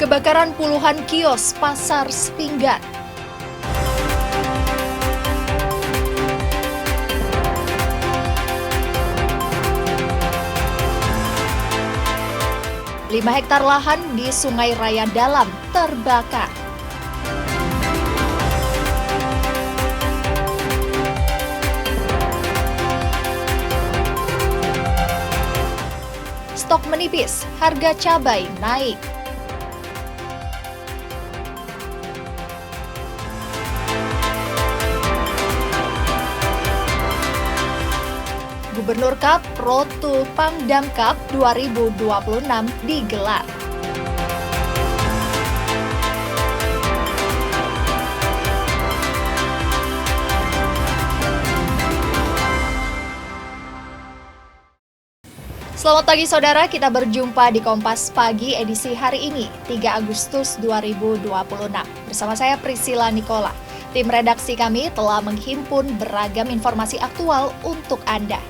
Kebakaran puluhan kios Pasar Sepinggan. Lima hektar lahan di Sungai Raya Dalam terbakar. Stok menipis, harga cabai naik. Gubernur Cup Road to Pangdam Cup 2026 digelar. Selamat pagi saudara, kita berjumpa di Kompas Pagi edisi hari ini, 3 Agustus 2026. Bersama saya Priscilla Nikola. Tim redaksi kami telah menghimpun beragam informasi aktual untuk Anda.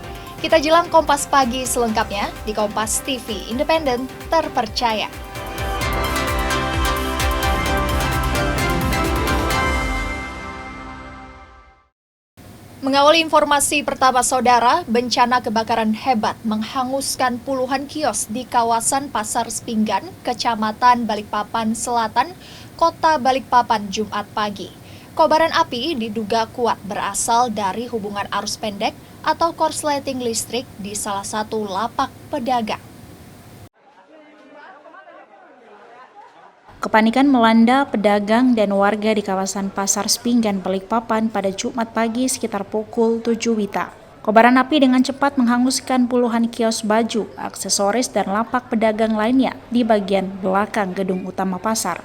Kita jelang Kompas Pagi selengkapnya di Kompas TV Independen Terpercaya. Mengawali informasi pertama saudara, bencana kebakaran hebat menghanguskan puluhan kios di kawasan Pasar Sepinggan, Kecamatan Balikpapan Selatan, Kota Balikpapan Jumat pagi. Kobaran api diduga kuat berasal dari hubungan arus pendek atau korsleting listrik di salah satu lapak pedagang. Kepanikan melanda pedagang dan warga di kawasan Pasar Sepinggan, Balikpapan pada Jumat pagi sekitar pukul 7 WITA. Kobaran api dengan cepat menghanguskan puluhan kios baju, aksesoris, dan lapak pedagang lainnya di bagian belakang gedung utama pasar.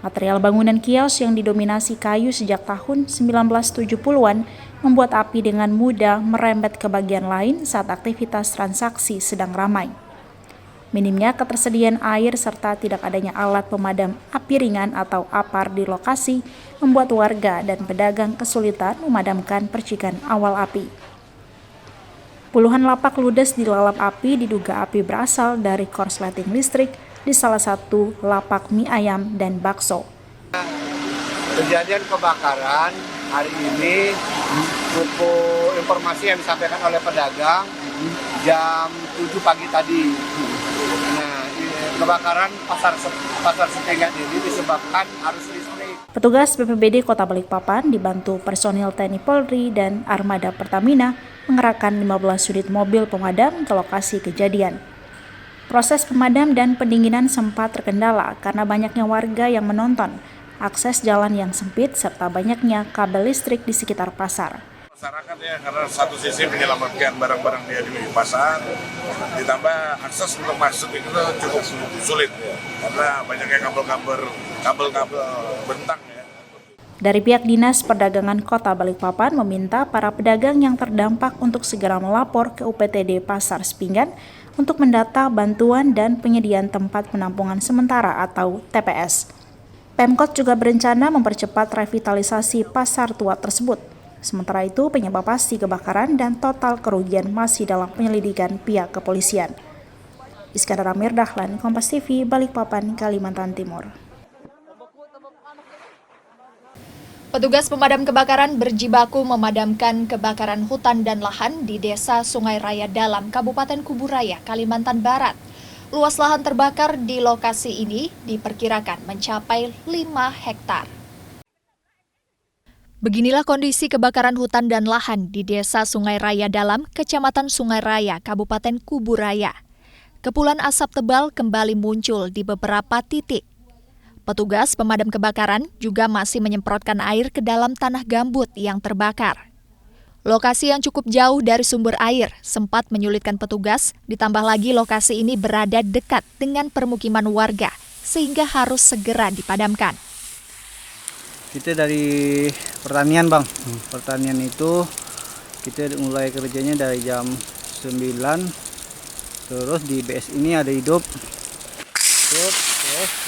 Material bangunan kios yang didominasi kayu sejak tahun 1970-an membuat api dengan mudah merembet ke bagian lain saat aktivitas transaksi sedang ramai. Minimnya ketersediaan air serta tidak adanya alat pemadam api ringan atau APAR di lokasi membuat warga dan pedagang kesulitan memadamkan percikan awal api. Puluhan lapak ludes dilalap api diduga api berasal dari korsleting listrik di salah satu lapak mie ayam dan bakso. Kejadian kebakaran hari ini, pukul informasi yang disampaikan oleh pedagang jam 7 pagi tadi. Nah, kebakaran pasar Sepinggan ini disebabkan arus listrik. Petugas BPBD Kota Balikpapan dibantu personil TNI Polri dan armada Pertamina mengerahkan 15 unit mobil pemadam ke lokasi kejadian. Proses pemadam dan pendinginan sempat terkendala karena banyaknya warga yang menonton, akses jalan yang sempit, serta banyaknya kabel listrik di sekitar pasar. Masyarakat ya, karena satu sisi menyelamatkan barang-barang dia di pasar, ditambah akses untuk masuk itu cukup sulit ya, karena banyaknya kabel-kabel bentang ya. Dari pihak Dinas Perdagangan Kota Balikpapan meminta para pedagang yang terdampak untuk segera melapor ke UPTD Pasar Sepinggan untuk mendata bantuan dan penyediaan tempat penampungan sementara atau TPS. Pemkot juga berencana mempercepat revitalisasi pasar tua tersebut. Sementara itu, penyebab pasti kebakaran dan total kerugian masih dalam penyelidikan pihak kepolisian. Iskandar Amir Dahlan, Kompas TV, Balikpapan, Kalimantan Timur. Petugas pemadam kebakaran berjibaku memadamkan kebakaran hutan dan lahan di Desa Sungai Raya Dalam, Kabupaten Kuburaya, Kalimantan Barat. Luas lahan terbakar di lokasi ini diperkirakan mencapai 5 hektar. Beginilah kondisi kebakaran hutan dan lahan di Desa Sungai Raya Dalam, Kecamatan Sungai Raya, Kabupaten Kuburaya. Kepulan asap tebal kembali muncul di beberapa titik. Petugas pemadam kebakaran juga masih menyemprotkan air ke dalam tanah gambut yang terbakar. Lokasi yang cukup jauh dari sumber air sempat menyulitkan petugas, ditambah lagi lokasi ini berada dekat dengan permukiman warga, sehingga harus segera dipadamkan. Kita dari pertanian Bang, pertanian itu kita mulai kerjanya dari jam 9, terus di BS ini ada hidup, terus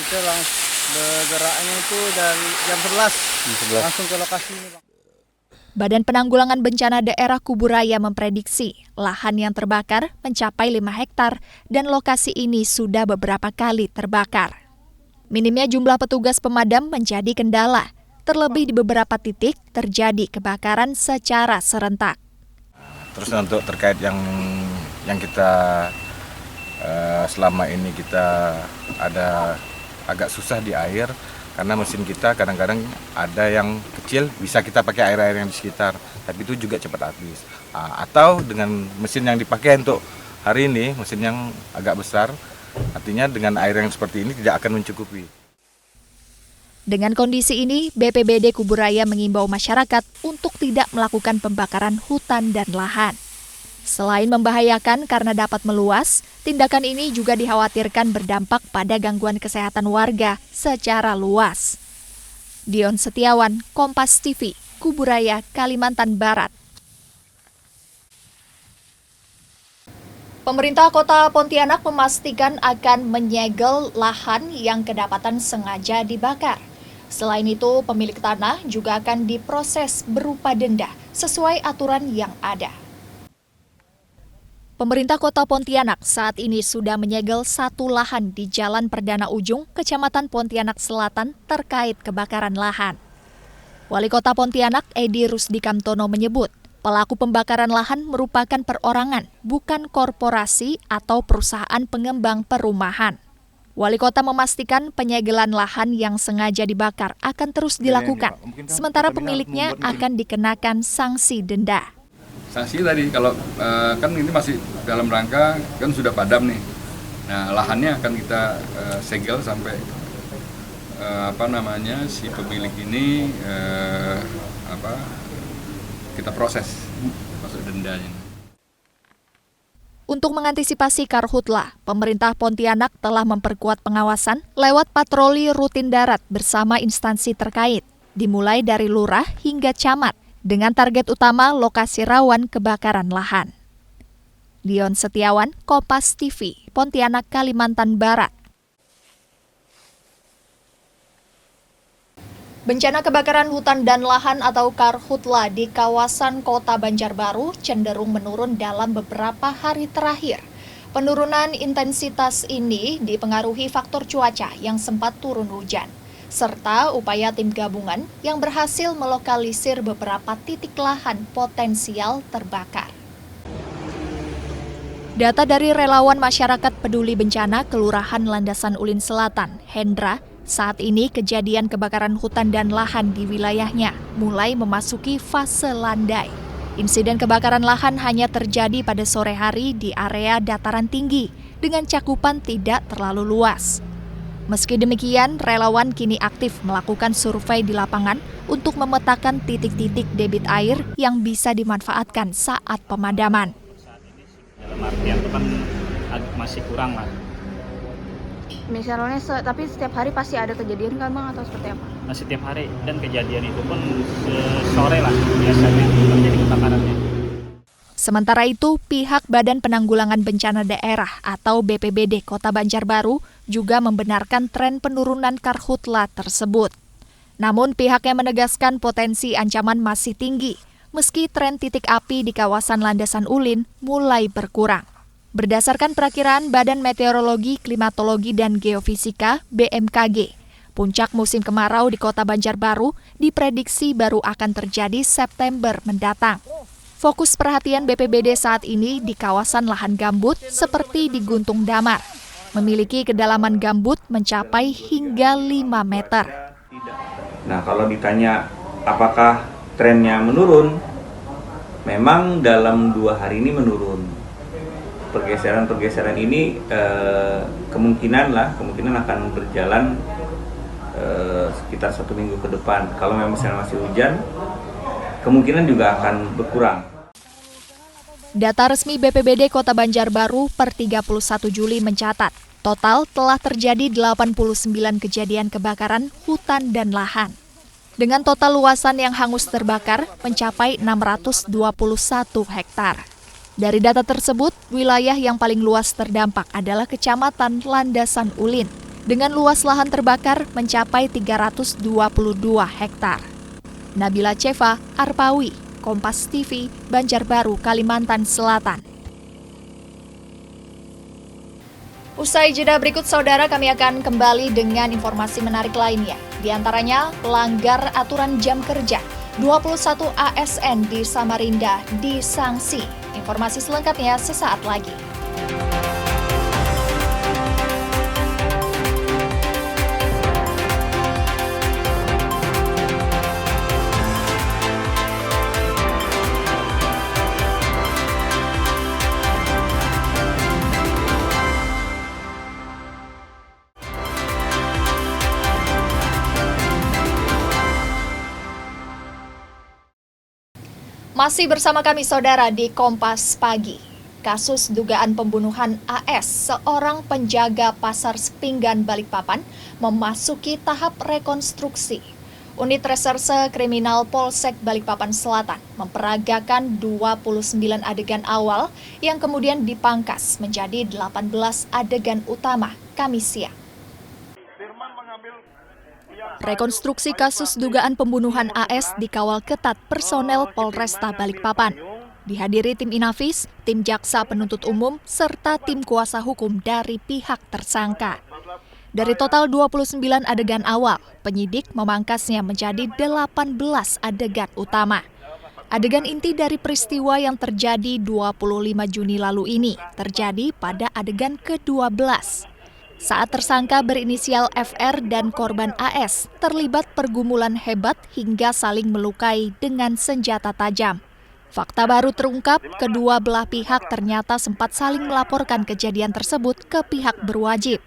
kita langsung bergeraknya itu dari jam 11. Langsung ke lokasi ini Bang. Badan Penanggulangan Bencana Daerah Kuburaya memprediksi lahan yang terbakar mencapai 5 hektar dan lokasi ini sudah beberapa kali terbakar. Minimnya jumlah petugas pemadam menjadi kendala, terlebih di beberapa titik terjadi kebakaran secara serentak. Terus untuk terkait yang kita selama ini kita ada agak susah di air, karena mesin kita kadang-kadang ada yang kecil bisa kita pakai air-air yang di sekitar, tapi itu juga cepat habis. Atau dengan mesin yang dipakai untuk hari ini, mesin yang agak besar, artinya dengan air yang seperti ini tidak akan mencukupi. Dengan kondisi ini, BPBD Kuburaya mengimbau masyarakat untuk tidak melakukan pembakaran hutan dan lahan. Selain membahayakan karena dapat meluas, tindakan ini juga dikhawatirkan berdampak pada gangguan kesehatan warga secara luas. Dion Setiawan, Kompas TV, Kuburaya, Kalimantan Barat. Pemerintah Kota Pontianak memastikan akan menyegel lahan yang kedapatan sengaja dibakar. Selain itu, pemilik tanah juga akan diproses berupa denda sesuai aturan yang ada. Pemerintah Kota Pontianak saat ini sudah menyegel satu lahan di Jalan Perdana Ujung, Kecamatan Pontianak Selatan terkait kebakaran lahan. Wali Kota Pontianak, Edi Rusdi Kamtono menyebut, pelaku pembakaran lahan merupakan perorangan, bukan korporasi atau perusahaan pengembang perumahan. Wali Kota memastikan penyegelan lahan yang sengaja dibakar akan terus dilakukan, sementara pemiliknya akan dikenakan sanksi denda. Sanksi tadi kalau kan ini masih dalam rangka kan sudah padam nih. Nah, lahannya akan kita segel sampai si pemilik ini kita proses masuk dendanya. Untuk mengantisipasi karhutla, pemerintah Pontianak telah memperkuat pengawasan lewat patroli rutin darat bersama instansi terkait, dimulai dari lurah hingga camat, dengan target utama lokasi rawan kebakaran lahan. Dion Setiawan, Kompas TV, Pontianak, Kalimantan Barat. Bencana kebakaran hutan dan lahan atau karhutla di kawasan Kota Banjarbaru cenderung menurun dalam beberapa hari terakhir. Penurunan intensitas ini dipengaruhi faktor cuaca yang sempat turun hujan, serta upaya tim gabungan yang berhasil melokalisir beberapa titik lahan potensial terbakar. Data dari relawan masyarakat peduli bencana Kelurahan Landasan Ulin Selatan, Hendra, saat ini kejadian kebakaran hutan dan lahan di wilayahnya mulai memasuki fase landai. Insiden kebakaran lahan hanya terjadi pada sore hari di area dataran tinggi dengan cakupan tidak terlalu luas. Meski demikian, relawan kini aktif melakukan survei di lapangan untuk memetakan titik-titik debit air yang bisa dimanfaatkan saat pemadaman. Dalam artian itu kan masih kurang lah. Misalnya, tapi setiap hari pasti ada kejadian kan Bang, atau seperti apa? Nah, setiap hari, dan kejadian itu pun sore lah biasanya terjadi kebakarannya. Sementara itu, pihak Badan Penanggulangan Bencana Daerah atau BPBD Kota Banjarbaru juga membenarkan tren penurunan karhutla tersebut. Namun pihaknya menegaskan potensi ancaman masih tinggi, meski tren titik api di kawasan Landasan Ulin mulai berkurang. Berdasarkan perakiraan Badan Meteorologi, Klimatologi, dan Geofisika (BMKG), puncak musim kemarau di Kota Banjarbaru diprediksi baru akan terjadi September mendatang. Fokus perhatian BPBD saat ini di kawasan lahan gambut seperti di Guntung Damar, memiliki kedalaman gambut mencapai hingga 5 meter. Nah, kalau ditanya apakah trennya menurun, memang dalam 2 hari ini menurun. Pergeseran ini kemungkinan akan berjalan sekitar 1 minggu ke depan. Kalau memang masih hujan, kemungkinan juga akan berkurang. Data resmi BPBD Kota Banjarbaru per 31 Juli mencatat, total telah terjadi 89 kejadian kebakaran hutan dan lahan. Dengan total luasan yang hangus terbakar mencapai 621 hektar. Dari data tersebut, wilayah yang paling luas terdampak adalah Kecamatan Landasan Ulin, dengan luas lahan terbakar mencapai 322 hektar. Nabila Ceva, Arpawi, Kompas TV, Banjarbaru, Kalimantan Selatan. Usai jeda berikut, saudara, kami akan kembali dengan informasi menarik lainnya. Di antaranya, pelanggar aturan jam kerja. 21 ASN di Samarinda disangsi. Informasi selengkapnya sesaat lagi. Masih bersama kami, saudara, di Kompas Pagi. Kasus dugaan pembunuhan AS, seorang penjaga pasar Sepinggan Balikpapan, memasuki tahap rekonstruksi. Unit Reserse Kriminal Polsek Balikpapan Selatan memperagakan 29 adegan awal yang kemudian dipangkas menjadi 18 adegan utama Kamis siang. Rekonstruksi kasus dugaan pembunuhan AS dikawal ketat personel Polresta Balikpapan. Dihadiri tim Inafis, tim jaksa penuntut umum, serta tim kuasa hukum dari pihak tersangka. Dari total 29 adegan awal, penyidik memangkasnya menjadi 18 adegan utama. Adegan inti dari peristiwa yang terjadi 25 Juni lalu ini terjadi pada adegan ke-12. Saat tersangka berinisial FR dan korban AS terlibat pergumulan hebat hingga saling melukai dengan senjata tajam. Fakta baru terungkap, kedua belah pihak ternyata sempat saling melaporkan kejadian tersebut ke pihak berwajib.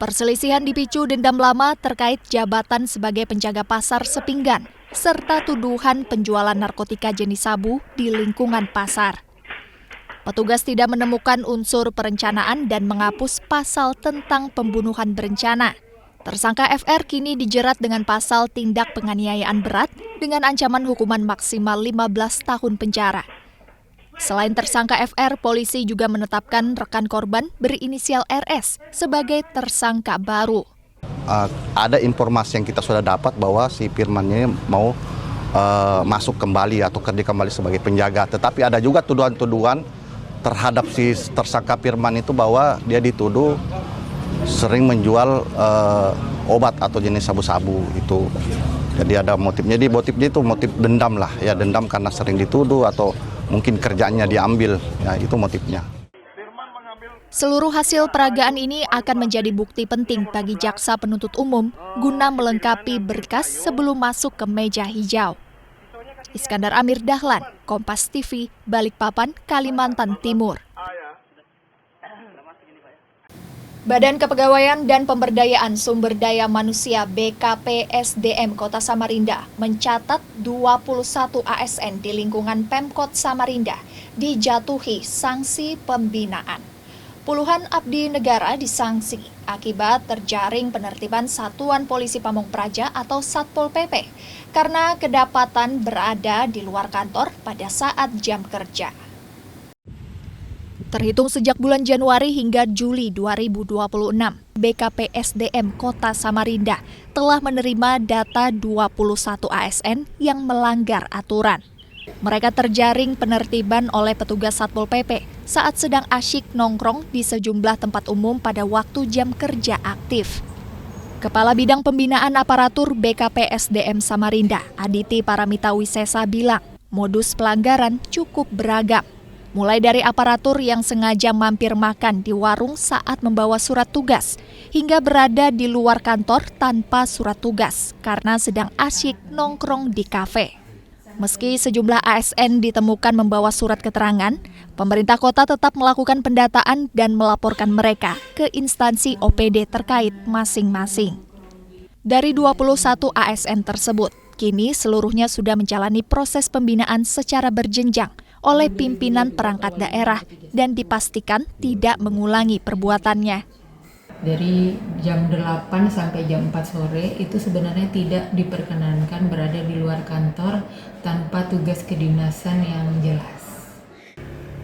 Perselisihan dipicu dendam lama terkait jabatan sebagai penjaga pasar Sepinggan, serta tuduhan penjualan narkotika jenis sabu di lingkungan pasar. Petugas tidak menemukan unsur perencanaan dan menghapus pasal tentang pembunuhan berencana. Tersangka FR kini dijerat dengan pasal tindak penganiayaan berat dengan ancaman hukuman maksimal 15 tahun penjara. Selain tersangka FR, polisi juga menetapkan rekan korban berinisial RS sebagai tersangka baru. Ada informasi yang kita sudah dapat bahwa si Firman ini mau masuk kembali atau kerja kembali sebagai penjaga. Tetapi ada juga tuduhan-tuduhan terhadap si tersangka Firman itu bahwa dia dituduh sering menjual obat atau jenis sabu-sabu itu. Jadi ada motifnya. Jadi motifnya itu motif dendam lah, ya dendam karena sering dituduh atau mungkin kerjaannya diambil. Ya itu motifnya. Seluruh hasil peragaan ini akan menjadi bukti penting bagi jaksa penuntut umum guna melengkapi berkas sebelum masuk ke meja hijau. Iskandar Amir Dahlan, Kompas TV, Balikpapan, Kalimantan Timur. Badan Kepegawaian dan Pemberdayaan Sumber Daya Manusia BKPSDM Kota Samarinda mencatat 21 ASN di lingkungan Pemkot Samarinda dijatuhi sanksi pembinaan. Puluhan abdi negara disangsi akibat terjaring penertiban Satuan Polisi Pamong Praja atau Satpol PP karena kedapatan berada di luar kantor pada saat jam kerja. Terhitung sejak bulan Januari hingga Juli 2026, BKPSDM Kota Samarinda telah menerima data 21 ASN yang melanggar aturan. Mereka terjaring penertiban oleh petugas Satpol PP saat sedang asyik nongkrong di sejumlah tempat umum pada waktu jam kerja aktif. Kepala Bidang Pembinaan Aparatur BKPSDM Samarinda, Aditi Paramita Wisesa bilang, modus pelanggaran cukup beragam. Mulai dari aparatur yang sengaja mampir makan di warung saat membawa surat tugas, hingga berada di luar kantor tanpa surat tugas karena sedang asyik nongkrong di kafe. Meski sejumlah ASN ditemukan membawa surat keterangan, pemerintah kota tetap melakukan pendataan dan melaporkan mereka ke instansi OPD terkait masing-masing. Dari 21 ASN tersebut, kini seluruhnya sudah menjalani proses pembinaan secara berjenjang oleh pimpinan perangkat daerah dan dipastikan tidak mengulangi perbuatannya. Dari jam 8 sampai jam 4 sore itu sebenarnya tidak diperkenankan berada di luar kantor tanpa tugas kedinasan yang jelas.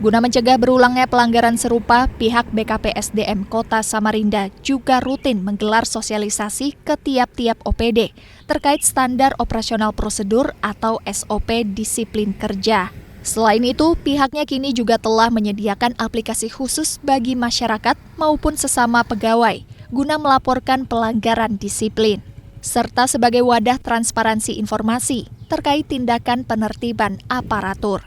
Guna mencegah berulangnya pelanggaran serupa, pihak BKPSDM Kota Samarinda juga rutin menggelar sosialisasi ke tiap-tiap OPD terkait standar operasional prosedur atau SOP disiplin kerja. Selain itu, pihaknya kini juga telah menyediakan aplikasi khusus bagi masyarakat maupun sesama pegawai guna melaporkan pelanggaran disiplin, serta sebagai wadah transparansi informasi terkait tindakan penertiban aparatur.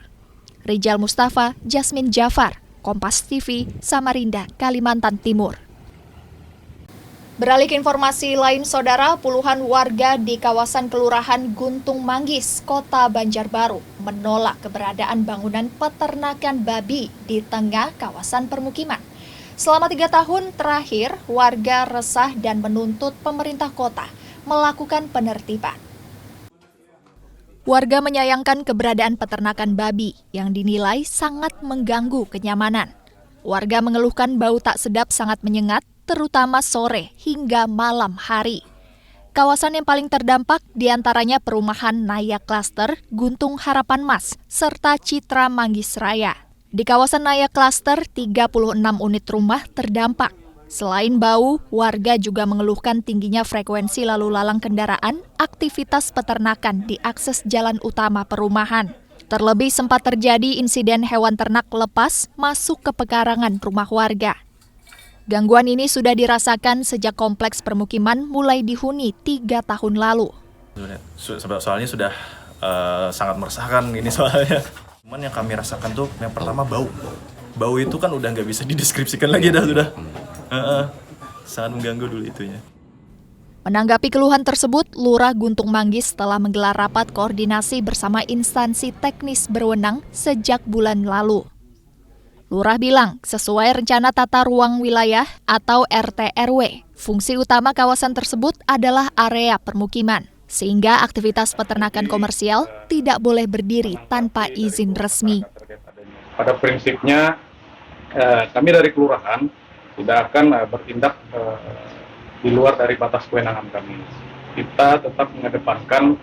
Rijal Mustafa, Jasmine Jafar, Kompas TV, Samarinda, Kalimantan Timur. Beralih ke informasi lain, Saudara, puluhan warga di kawasan Kelurahan Guntung Manggis, Kota Banjarbaru, menolak keberadaan bangunan peternakan babi di tengah kawasan permukiman. Selama 3 tahun terakhir, warga resah dan menuntut pemerintah kota melakukan penertiban. Warga menyayangkan keberadaan peternakan babi yang dinilai sangat mengganggu kenyamanan. Warga mengeluhkan bau tak sedap sangat menyengat, terutama sore hingga malam hari. Kawasan yang paling terdampak diantaranya perumahan Naya Cluster, Guntung Harapan Mas, serta Citra Manggis Raya. Di kawasan Naya Cluster, 36 unit rumah terdampak. Selain bau, warga juga mengeluhkan tingginya frekuensi lalu lalang kendaraan, aktivitas peternakan di akses jalan utama perumahan. Terlebih sempat terjadi insiden hewan ternak lepas masuk ke pekarangan rumah warga. Gangguan ini sudah dirasakan sejak kompleks permukiman mulai dihuni 3 tahun lalu. Soalnya sudah sangat meresahkan ini soalnya. Cuman yang kami rasakan tuh yang pertama bau. Bau itu kan udah nggak bisa dideskripsikan lagi sudah. Sangat mengganggu dulu itunya. Menanggapi keluhan tersebut, Lurah Guntung Manggis telah menggelar rapat koordinasi bersama instansi teknis berwenang sejak bulan lalu. Lurah bilang, sesuai rencana tata ruang wilayah atau RT/RW, fungsi utama kawasan tersebut adalah area permukiman, sehingga aktivitas peternakan komersial tidak boleh berdiri tanpa izin resmi. Pada prinsipnya, kami dari kelurahan tidak akan bertindak di luar dari batas kewenangan kami. Kita tetap mengedepankan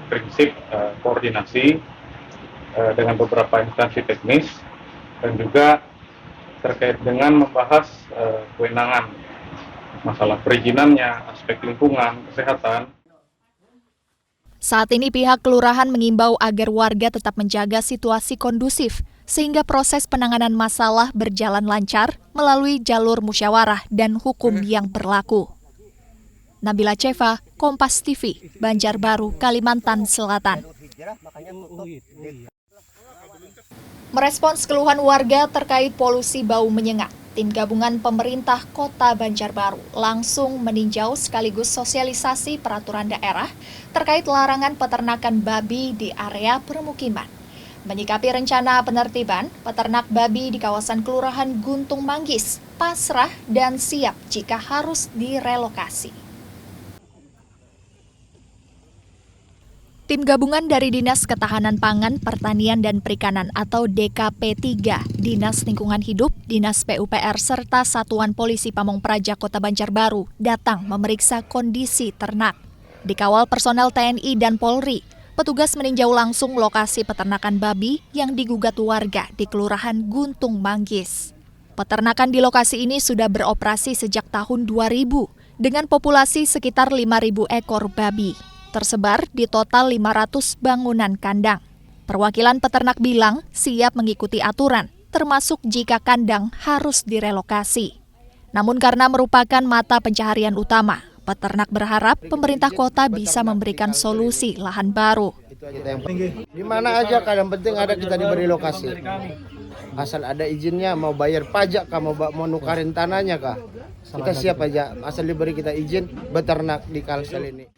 prinsip koordinasi dengan beberapa instansi teknis, dan juga terkait dengan membahas kewenangan, masalah perizinannya, aspek lingkungan, kesehatan. Saat ini pihak kelurahan mengimbau agar warga tetap menjaga situasi kondusif, sehingga proses penanganan masalah berjalan lancar melalui jalur musyawarah dan hukum yang berlaku. Nabila Ceva, Kompas TV, Banjarbaru, Kalimantan Selatan. Merespons keluhan warga terkait polusi bau menyengat, Tim Gabungan Pemerintah Kota Banjarbaru langsung meninjau sekaligus sosialisasi peraturan daerah terkait larangan peternakan babi di area permukiman. Menyikapi rencana penertiban, peternak babi di kawasan Kelurahan Guntung Manggis pasrah dan siap jika harus direlokasi. Tim gabungan dari Dinas Ketahanan Pangan, Pertanian dan Perikanan atau DKP 3, Dinas Lingkungan Hidup, Dinas PUPR serta Satuan Polisi Pamong Praja Kota Banjarbaru datang memeriksa kondisi ternak. Dikawal personel TNI dan Polri, petugas meninjau langsung lokasi peternakan babi yang digugat warga di Kelurahan Guntung Manggis. Peternakan di lokasi ini sudah beroperasi sejak tahun 2000 dengan populasi sekitar 5.000 ekor babi. Tersebar di total 500 bangunan kandang. Perwakilan peternak bilang siap mengikuti aturan, termasuk jika kandang harus direlokasi. Namun karena merupakan mata pencaharian utama, peternak berharap pemerintah kota bisa memberikan solusi lahan baru. Di mana aja kadang penting ada kita diberi lokasi. Asal ada izinnya, mau bayar pajak kah, mau nukarin tanahnya kah. Kita siap aja, asal diberi kita izin beternak di Kalsel ini.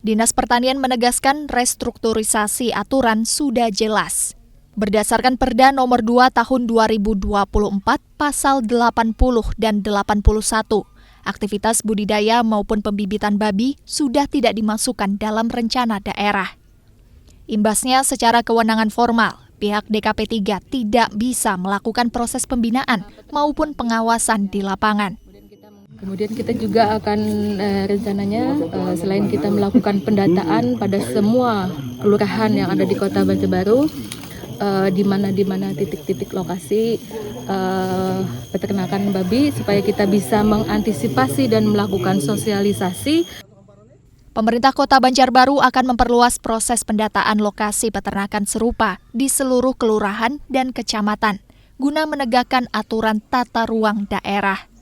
Dinas Pertanian menegaskan restrukturisasi aturan sudah jelas. Berdasarkan Perda Nomor 2 Tahun 2024 Pasal 80 dan 81, aktivitas budidaya maupun pembibitan babi sudah tidak dimasukkan dalam rencana daerah. Imbasnya secara kewenangan formal, pihak DKP 3 tidak bisa melakukan proses pembinaan maupun pengawasan di lapangan. Kemudian kita juga akan rencananya selain kita melakukan pendataan pada semua kelurahan yang ada di Kota Banjarbaru, di mana titik-titik lokasi peternakan babi supaya kita bisa mengantisipasi dan melakukan sosialisasi. Pemerintah Kota Banjarbaru akan memperluas proses pendataan lokasi peternakan serupa di seluruh kelurahan dan kecamatan guna menegakkan aturan tata ruang daerah.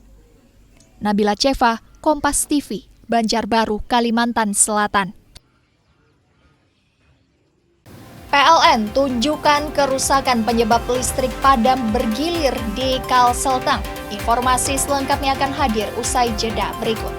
Nabila Ceva, Kompas TV, Banjarbaru, Kalimantan Selatan. PLN tunjukkan kerusakan penyebab listrik padam bergilir di Kalseltang. Informasi selengkapnya akan hadir usai jeda berikut.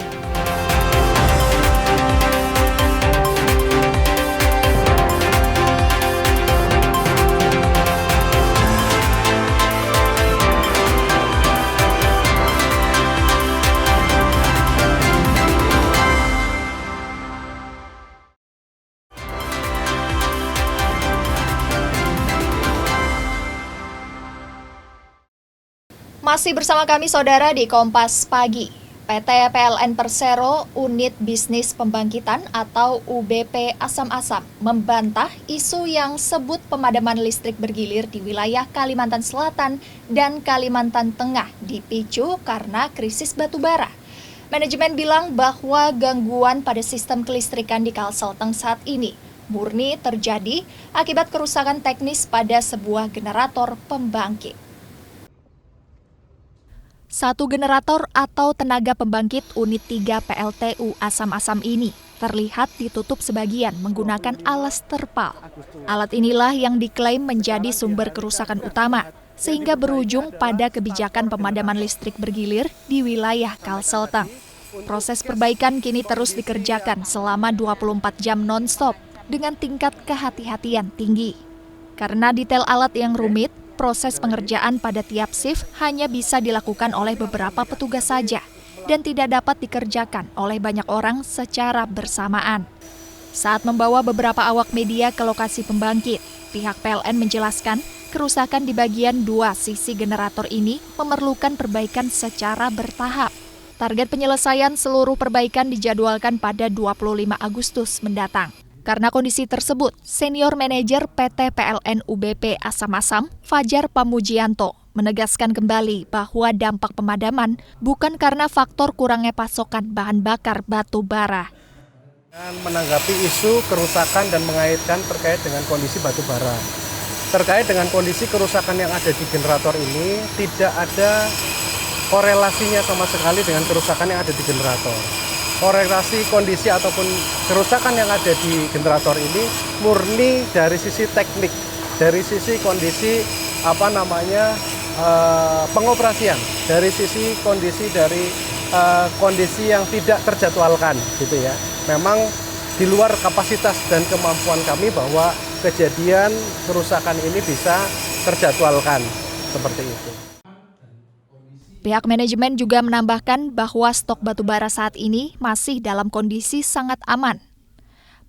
Masih bersama kami saudara di Kompas Pagi. PT PLN Persero Unit Bisnis Pembangkitan atau UBP Asam-Asam membantah isu yang sebut pemadaman listrik bergilir di wilayah Kalimantan Selatan dan Kalimantan Tengah dipicu karena krisis batubara. Manajemen bilang bahwa gangguan pada sistem kelistrikan di Kalseltang saat ini murni terjadi akibat kerusakan teknis pada sebuah generator pembangkit. Satu generator atau tenaga pembangkit unit 3 PLTU Asam-Asam ini terlihat ditutup sebagian menggunakan alas terpal. Alat inilah yang diklaim menjadi sumber kerusakan utama, sehingga berujung pada kebijakan pemadaman listrik bergilir di wilayah Kalseltang. Proses perbaikan kini terus dikerjakan selama 24 jam non-stop dengan tingkat kehati-hatian tinggi. Karena detail alat yang rumit, proses pengerjaan pada tiap shift hanya bisa dilakukan oleh beberapa petugas saja dan tidak dapat dikerjakan oleh banyak orang secara bersamaan. Saat membawa beberapa awak media ke lokasi pembangkit, pihak PLN menjelaskan kerusakan di bagian dua sisi generator ini memerlukan perbaikan secara bertahap. Target penyelesaian seluruh perbaikan dijadwalkan pada 25 Agustus mendatang. Karena kondisi tersebut, Senior Manajer PT PLN UBP Asam-Asam, Fajar Pamujianto, menegaskan kembali bahwa dampak pemadaman bukan karena faktor kurangnya pasokan bahan bakar batu bara. Menanggapi isu kerusakan dan mengaitkan terkait dengan kondisi batu bara. Terkait dengan kondisi kerusakan yang ada di generator ini, tidak ada korelasinya sama sekali dengan kerusakan yang ada di generator. Korelasi kondisi ataupun kerusakan yang ada di generator ini murni dari sisi teknik, dari sisi kondisi pengoperasian, dari sisi kondisi kondisi yang tidak terjadwalkan gitu ya. Memang di luar kapasitas dan kemampuan kami bahwa kejadian kerusakan ini bisa terjadwalkan seperti itu. Pihak manajemen juga menambahkan bahwa stok batubara saat ini masih dalam kondisi sangat aman.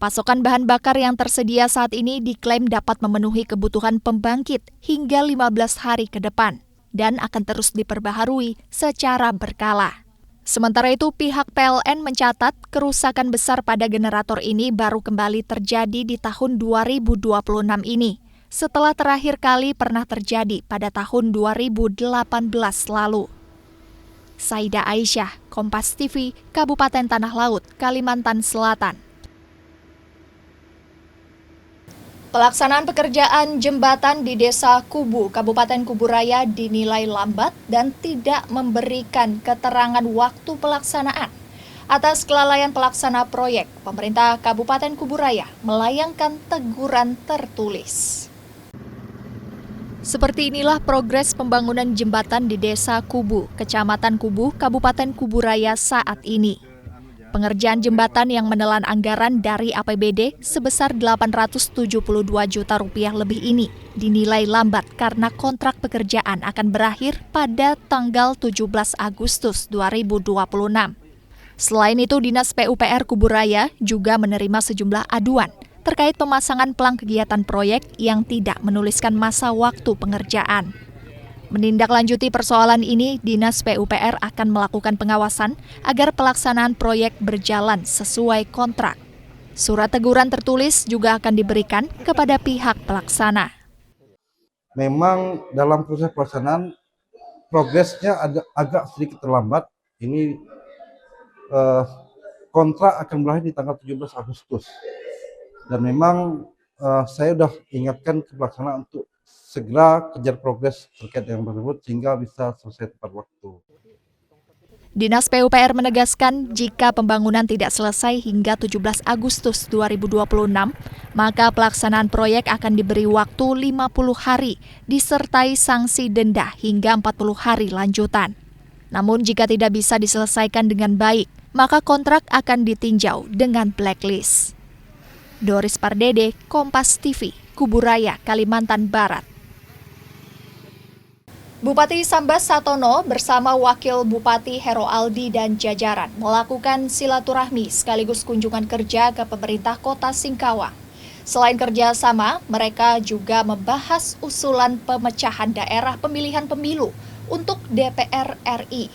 Pasokan bahan bakar yang tersedia saat ini diklaim dapat memenuhi kebutuhan pembangkit hingga 15 hari ke depan dan akan terus diperbaharui secara berkala. Sementara itu, pihak PLN mencatat kerusakan besar pada generator ini baru kembali terjadi di tahun 2026 ini, setelah terakhir kali pernah terjadi pada tahun 2018 lalu. Saida Aisyah, Kompas TV, Kabupaten Tanah Laut, Kalimantan Selatan. Pelaksanaan pekerjaan jembatan di Desa Kubu, Kabupaten Kuburaya dinilai lambat dan tidak memberikan keterangan waktu pelaksanaan. Atas kelalaian pelaksana proyek, pemerintah Kabupaten Kuburaya melayangkan teguran tertulis. Seperti inilah progres pembangunan jembatan di Desa Kubu, Kecamatan Kubu, Kabupaten Kuburaya saat ini. Pengerjaan jembatan yang menelan anggaran dari APBD sebesar Rp872 juta lebih ini dinilai lambat karena kontrak pekerjaan akan berakhir pada tanggal 17 Agustus 2026. Selain itu, Dinas PUPR Kuburaya juga menerima sejumlah aduan terkait pemasangan pelang kegiatan proyek yang tidak menuliskan masa waktu pengerjaan. Menindaklanjuti persoalan ini, Dinas PUPR akan melakukan pengawasan agar pelaksanaan proyek berjalan sesuai kontrak. Surat teguran tertulis juga akan diberikan kepada pihak pelaksana. Memang dalam proses pelaksanaan progresnya agak sedikit terlambat. Ini kontrak akan berakhir di tanggal 17 Agustus. Dan memang saya sudah ingatkan ke pelaksana untuk segera kejar progres terkait dengan tersebut sehingga bisa selesai tepat waktu. Dinas PUPR menegaskan jika pembangunan tidak selesai hingga 17 Agustus 2026, maka pelaksanaan proyek akan diberi waktu 50 hari disertai sanksi denda hingga 40 hari lanjutan. Namun jika tidak bisa diselesaikan dengan baik, maka kontrak akan ditinjau dengan blacklist. Doris Pardede, Kompas TV, Kuburaya, Kalimantan Barat. Bupati Sambas Satono bersama Wakil Bupati Hero Aldi dan jajaran melakukan silaturahmi sekaligus kunjungan kerja ke pemerintah Kota Singkawang. Selain kerjasama, mereka juga membahas usulan pemecahan daerah pemilihan pemilu untuk DPR RI.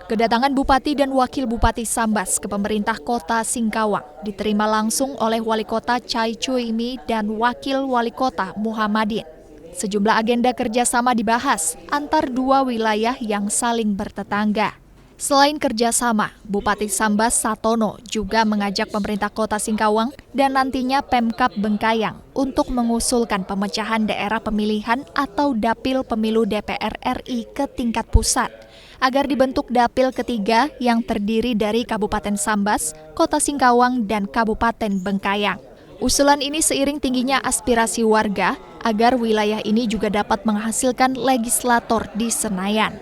Kedatangan Bupati dan Wakil Bupati Sambas ke pemerintah Kota Singkawang diterima langsung oleh Wali Kota Chai Chuimi dan Wakil Wali Kota Muhammadin. Sejumlah agenda kerjasama dibahas antar dua wilayah yang saling bertetangga. Selain kerjasama, Bupati Sambas Satono juga mengajak pemerintah Kota Singkawang dan nantinya Pemkab Bengkayang untuk mengusulkan pemecahan daerah pemilihan atau Dapil Pemilu DPR RI ke tingkat pusat, agar dibentuk Dapil ketiga yang terdiri dari Kabupaten Sambas, Kota Singkawang, dan Kabupaten Bengkayang. Usulan ini seiring tingginya aspirasi warga agar wilayah ini juga dapat menghasilkan legislator di Senayan.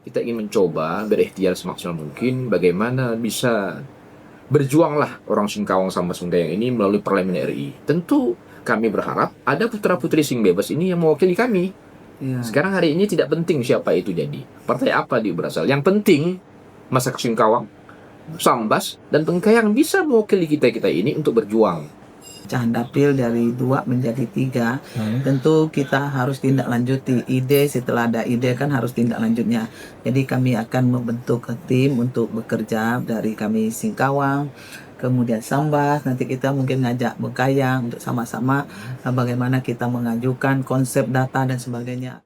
Kita ingin mencoba berikhtiar semaksimal mungkin bagaimana bisa berjuanglah orang Singkawang Sambas Bengkayang ini melalui Parlemen RI. Tentu kami berharap ada putra-putri Sing Bebas ini yang mewakili kami. Sekarang hari ini tidak penting siapa itu jadi, partai apa dia berasal. Yang penting masyarakat Singkawang, Sambas, dan Bengkayang bisa mewakili kita ini untuk berjuang. Pecahan dapil dari 2 menjadi 3, tentu kita harus tindak lanjuti ide. Setelah ada ide kan harus tindak lanjutnya. Jadi kami akan membentuk tim untuk bekerja dari kami Singkawang, kemudian Sambas, nanti kita mungkin ngajak Bengkayang untuk sama-sama bagaimana kita mengajukan konsep data dan sebagainya.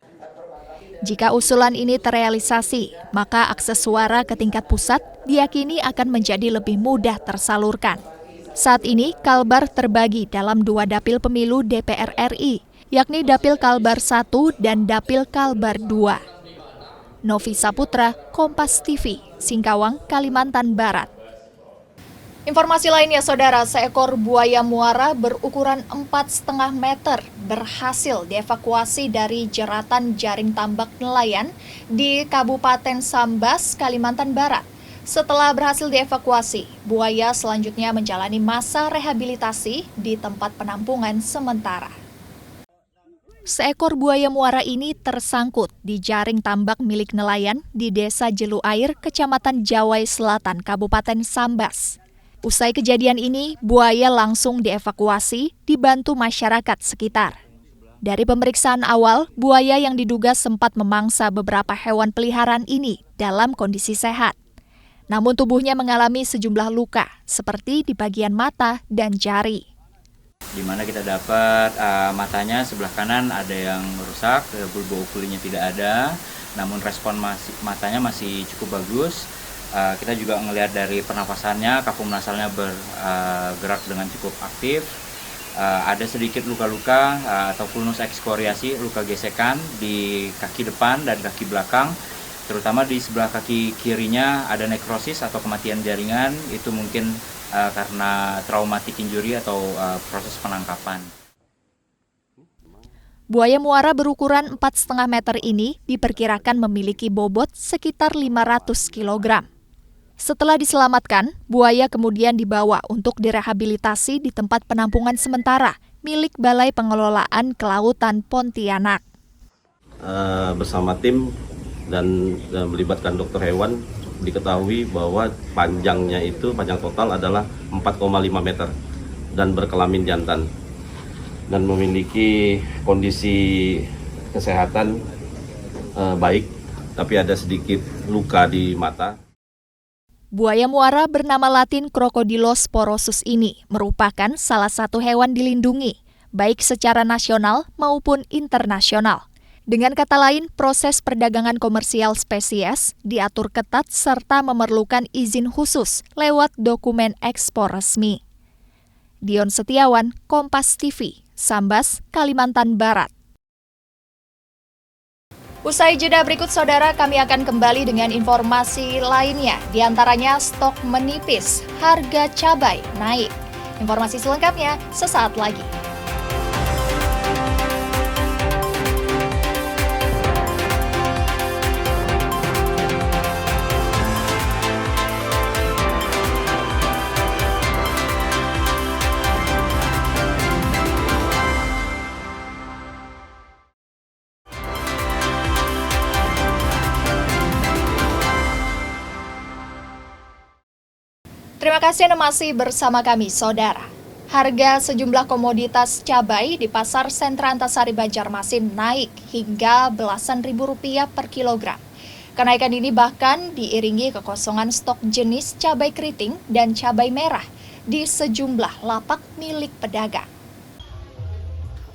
Jika usulan ini terrealisasi, maka akses suara ke tingkat pusat diyakini akan menjadi lebih mudah tersalurkan. Saat ini, Kalbar terbagi dalam 2 dapil pemilu DPR RI, yakni Dapil Kalbar 1 dan Dapil Kalbar 2. Novi Saputra, Kompas TV, Singkawang, Kalimantan Barat. Informasi lainnya, Saudara, seekor buaya muara berukuran 4,5 meter berhasil dievakuasi dari jeratan jaring tambak nelayan di Kabupaten Sambas, Kalimantan Barat. Setelah berhasil dievakuasi, buaya selanjutnya menjalani masa rehabilitasi di tempat penampungan sementara. Seekor buaya muara ini tersangkut di jaring tambak milik nelayan di Desa Jeluair, Kecamatan Jawai Selatan, Kabupaten Sambas. Usai kejadian ini, buaya langsung dievakuasi dibantu masyarakat sekitar. Dari pemeriksaan awal, buaya yang diduga sempat memangsa beberapa hewan peliharaan ini dalam kondisi sehat. Namun tubuhnya mengalami sejumlah luka, seperti di bagian mata dan jari. Di mana kita dapat matanya sebelah kanan ada yang rusak, bulba okulinya tidak ada, namun respon matanya masih cukup bagus. Kita juga melihat dari pernapasannya, kafum nasalnya bergerak dengan cukup aktif. Ada sedikit luka-luka atau vulnus ekskoriasi, luka gesekan di kaki depan dan kaki belakang. Terutama di sebelah kaki kirinya ada nekrosis atau kematian jaringan, itu mungkin karena traumatic injury atau proses penangkapan. Buaya muara berukuran 4,5 meter ini diperkirakan memiliki bobot sekitar 500 kg. Setelah diselamatkan, buaya kemudian dibawa untuk direhabilitasi di tempat penampungan sementara milik Balai Pengelolaan Kelautan Pontianak. Bersama tim dan melibatkan dokter hewan, diketahui bahwa panjang total adalah 4,5 meter dan berkelamin jantan dan memiliki kondisi kesehatan baik, tapi ada sedikit luka di mata. Buaya muara bernama Latin Crocodylus porosus ini merupakan salah satu hewan dilindungi, baik secara nasional maupun internasional. Dengan kata lain, proses perdagangan komersial spesies diatur ketat serta memerlukan izin khusus lewat dokumen ekspor resmi. Dion Setiawan, Kompas TV, Sambas, Kalimantan Barat. Usai jeda berikut, saudara, kami akan kembali dengan informasi lainnya. Di antaranya stok menipis, harga cabai naik. Informasi selengkapnya sesaat lagi. Terima kasih Anda masih bersama kami, saudara. Harga sejumlah komoditas cabai di Pasar Sentra Antasari Banjarmasin naik hingga belasan ribu rupiah per kilogram. Kenaikan ini bahkan diiringi kekosongan stok jenis cabai keriting dan cabai merah di sejumlah lapak milik pedagang.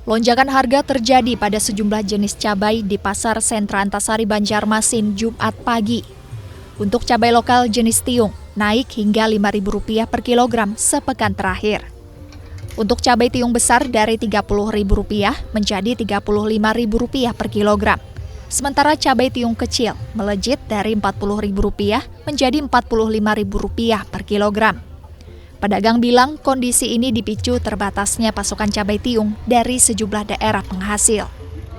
Lonjakan harga terjadi pada sejumlah jenis cabai di Pasar Sentra Antasari Banjarmasin Jumat pagi. Untuk cabai lokal jenis tiung, naik hingga Rp5.000 per kilogram sepekan terakhir. Untuk cabai tiung besar dari Rp30.000 menjadi Rp35.000 per kilogram. Sementara cabai tiung kecil melejit dari Rp40.000 menjadi Rp45.000 per kilogram. Pedagang bilang kondisi ini dipicu terbatasnya pasokan cabai tiung dari sejumlah daerah penghasil.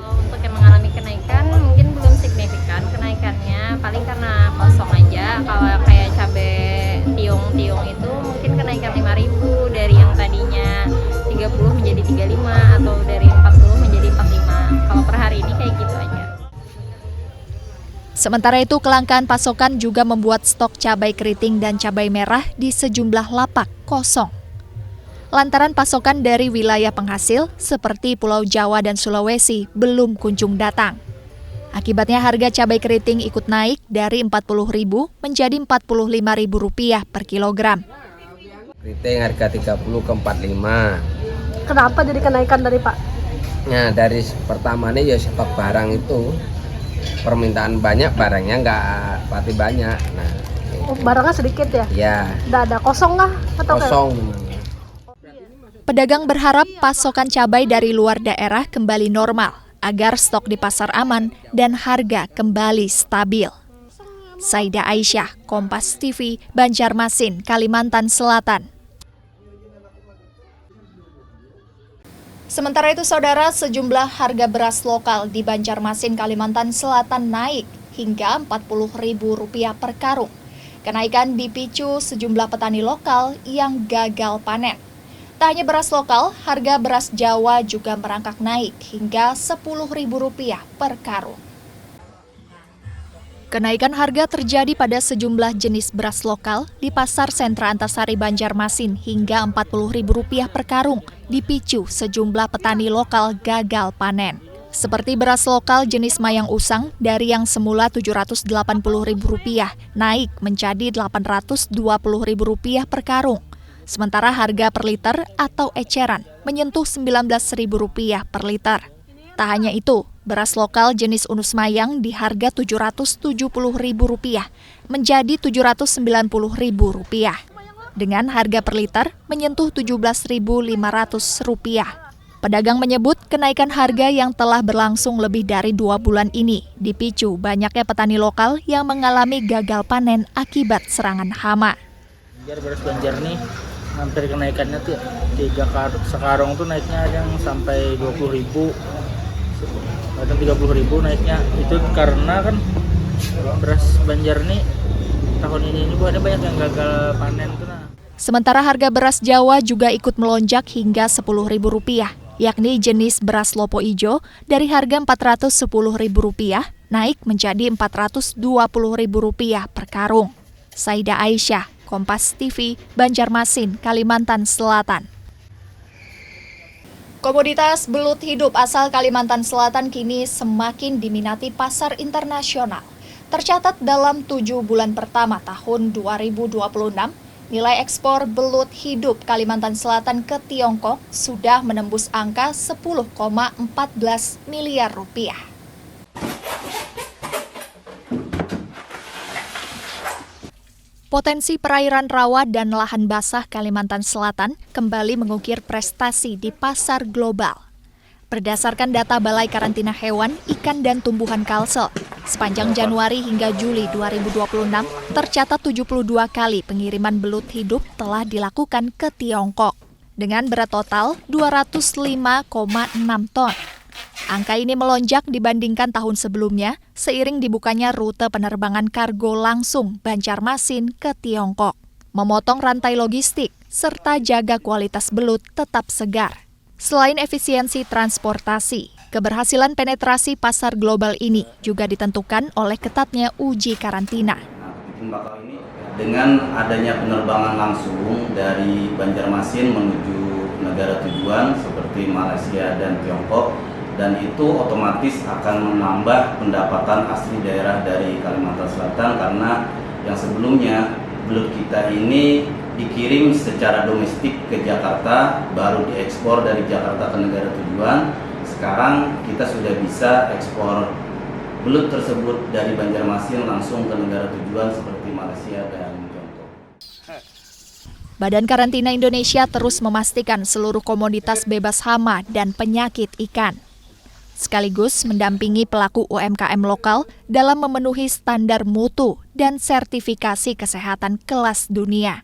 Untuk yang mengalami kenaikan mungkin belum signifikan kenaikannya, paling karena kosong aja. Kalau kayak cabai tiung itu mungkin kenaikan 5.000 dari yang tadinya 30 menjadi 35 atau dari 40 menjadi 45. Kalau per hari ini kayak gitu aja. Sementara itu, kelangkaan pasokan juga membuat stok cabai keriting dan cabai merah di sejumlah lapak kosong. Lantaran pasokan dari wilayah penghasil seperti Pulau Jawa dan Sulawesi belum kunjung datang. Akibatnya harga cabai keriting ikut naik dari Rp40.000 menjadi Rp45.000 per kilogram. Keriting harga 30 ke 45. Kenapa jadi kenaikan dari Pak? Nah, dari pertamanya ya stok barang itu permintaan banyak, barangnya nggak pati banyak. Nah, barangnya sedikit ya? Ya. Nggak ada kosong nggak? Atau kosong. Pedagang berharap pasokan cabai dari luar daerah kembali normal agar stok di pasar aman dan harga kembali stabil. Saida Aisyah, Kompas TV, Banjarmasin, Kalimantan Selatan. Sementara itu, saudara, sejumlah harga beras lokal di Banjarmasin, Kalimantan Selatan naik hingga Rp40.000 per karung. Kenaikan dipicu sejumlah petani lokal yang gagal panen. Tak hanya beras lokal, harga beras Jawa juga merangkak naik hingga Rp10.000 per karung. Kenaikan harga terjadi pada sejumlah jenis beras lokal di Pasar Sentra Antasari Banjarmasin hingga Rp40.000 per karung, dipicu sejumlah petani lokal gagal panen. Seperti beras lokal jenis Mayang Usang dari yang semula Rp780.000 naik menjadi Rp820.000 per karung. Sementara harga per liter atau eceran menyentuh Rp19.000 per liter. Tak hanya itu, beras lokal jenis Unus Mayang di harga Rp770.000 menjadi Rp790.000. Dengan harga per liter menyentuh Rp17.500. Pedagang menyebut kenaikan harga yang telah berlangsung lebih dari 2 bulan ini dipicu banyaknya petani lokal yang mengalami gagal panen akibat serangan hama. Beras Banjar nih hampir kenaikannya tuh 3 sekarang tuh naiknya ada yang sampai 20.000, kadang 30.000 naiknya. Itu karena kan beras Banjar nih tahun ini ada banyak yang gagal panen tuh. Sementara harga beras Jawa juga ikut melonjak hingga Rp10.000, yakni jenis beras Lopo Ijo dari harga Rp410.000 naik menjadi Rp420.000 per karung. Saida Aisyah, Kompas TV, Banjarmasin, Kalimantan Selatan. Komoditas belut hidup asal Kalimantan Selatan kini semakin diminati pasar internasional. Tercatat dalam 7 bulan pertama tahun 2026, nilai ekspor belut hidup Kalimantan Selatan ke Tiongkok sudah menembus angka 10,14 miliar rupiah. Potensi perairan rawa dan lahan basah Kalimantan Selatan kembali mengukir prestasi di pasar global. Berdasarkan data Balai Karantina Hewan, Ikan dan Tumbuhan Kalsel, sepanjang Januari hingga Juli 2026 tercatat 72 kali pengiriman belut hidup telah dilakukan ke Tiongkok dengan berat total 205,6 ton. Angka ini melonjak dibandingkan tahun sebelumnya seiring dibukanya rute penerbangan kargo langsung Banjarmasin ke Tiongkok, memotong rantai logistik serta jaga kualitas belut tetap segar. Selain efisiensi transportasi, keberhasilan penetrasi pasar global ini juga ditentukan oleh ketatnya uji karantina. Dengan adanya penerbangan langsung dari Banjarmasin menuju negara tujuan seperti Malaysia dan Tiongkok, dan itu otomatis akan menambah pendapatan asli daerah dari Kalimantan Selatan karena yang sebelumnya belut kita ini dikirim secara domestik ke Jakarta, baru diekspor dari Jakarta ke negara tujuan. Sekarang kita sudah bisa ekspor belut tersebut dari Banjarmasin langsung ke negara tujuan seperti Malaysia dan Tiongkok. Badan Karantina Indonesia terus memastikan seluruh komoditas bebas hama dan penyakit ikan, sekaligus mendampingi pelaku UMKM lokal dalam memenuhi standar mutu dan sertifikasi kesehatan kelas dunia.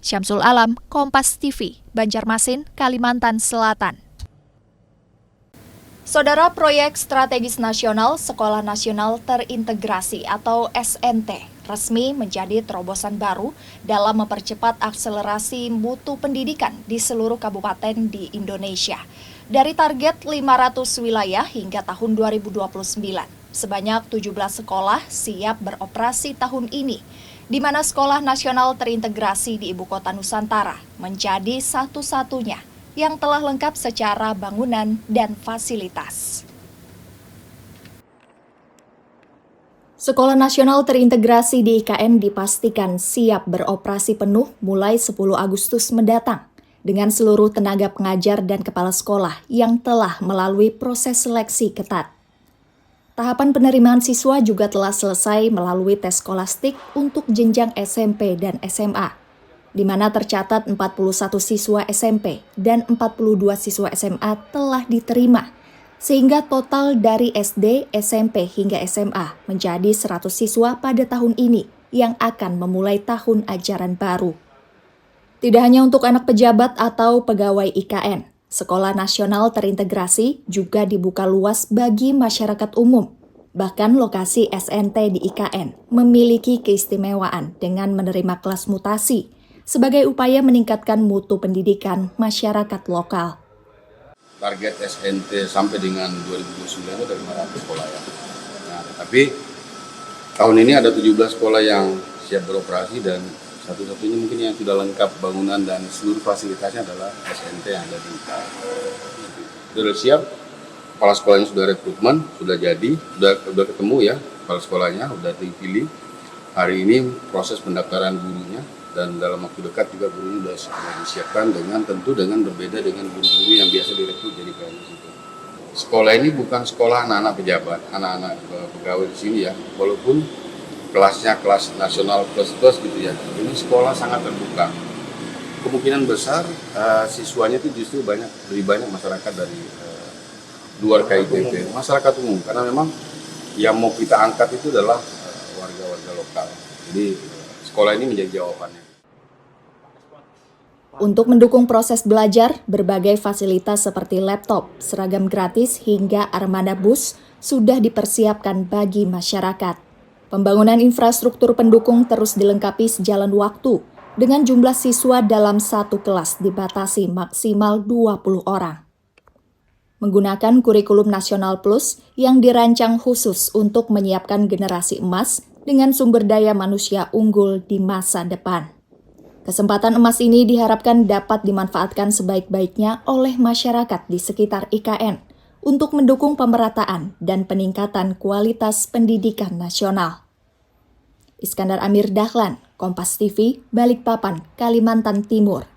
Syamsul Alam, Kompas TV, Banjarmasin, Kalimantan Selatan. Saudara, proyek strategis nasional Sekolah Nasional Terintegrasi atau SNT resmi menjadi terobosan baru dalam mempercepat akselerasi mutu pendidikan di seluruh kabupaten di Indonesia. Dari target 500 wilayah hingga tahun 2029, sebanyak 17 sekolah siap beroperasi tahun ini, di mana Sekolah Nasional Terintegrasi di Ibu Kota Nusantara menjadi satu-satunya yang telah lengkap secara bangunan dan fasilitas. Sekolah Nasional Terintegrasi di IKN dipastikan siap beroperasi penuh mulai 10 Agustus mendatang dengan seluruh tenaga pengajar dan kepala sekolah yang telah melalui proses seleksi ketat. Tahapan penerimaan siswa juga telah selesai melalui tes skolastik untuk jenjang SMP dan SMA, di mana tercatat 41 siswa SMP dan 42 siswa SMA telah diterima, sehingga total dari SD, SMP hingga SMA menjadi 100 siswa pada tahun ini yang akan memulai tahun ajaran baru. Tidak hanya untuk anak pejabat atau pegawai IKN, Sekolah Nasional Terintegrasi juga dibuka luas bagi masyarakat umum. Bahkan lokasi SNT di IKN memiliki keistimewaan dengan menerima kelas mutasi sebagai upaya meningkatkan mutu pendidikan masyarakat lokal. Target SNT sampai dengan 2029 itu dari 500 sekolah ya. Nah, tetapi tahun ini ada 17 sekolah yang siap beroperasi dan satu-satunya mungkin yang sudah lengkap bangunan dan seluruh fasilitasnya adalah SNT yang ada di IKN. Sudah siap, kepala sekolahnya sudah rekrutmen, sudah jadi, sudah ketemu ya kepala sekolahnya, sudah dipilih. Hari ini proses pendaftaran gurunya dan dalam waktu dekat juga gurunya sudah disiapkan tentu dengan berbeda dengan guru-guru yang biasa direkrut jadi PNS itu. Sekolah ini bukan sekolah anak-anak pejabat, anak-anak pegawai di sini ya, walaupun kelasnya kelas nasional plus gitu ya. Ini sekolah sangat terbuka. Kemungkinan besar siswanya itu justru lebih banyak masyarakat dari luar KITP, masyarakat umum, karena memang yang mau kita angkat itu adalah warga-warga lokal. Jadi sekolah ini menjadi jawabannya. Untuk mendukung proses belajar, berbagai fasilitas seperti laptop, seragam gratis hingga armada bus sudah dipersiapkan bagi masyarakat. Pembangunan infrastruktur pendukung terus dilengkapi sejalan waktu dengan jumlah siswa dalam satu kelas dibatasi maksimal 20 orang. Menggunakan kurikulum nasional plus yang dirancang khusus untuk menyiapkan generasi emas dengan sumber daya manusia unggul di masa depan. Kesempatan emas ini diharapkan dapat dimanfaatkan sebaik-baiknya oleh masyarakat di sekitar IKN untuk mendukung pemerataan dan peningkatan kualitas pendidikan nasional. Iskandar Amir Dahlan, Kompas TV, Balikpapan, Kalimantan Timur.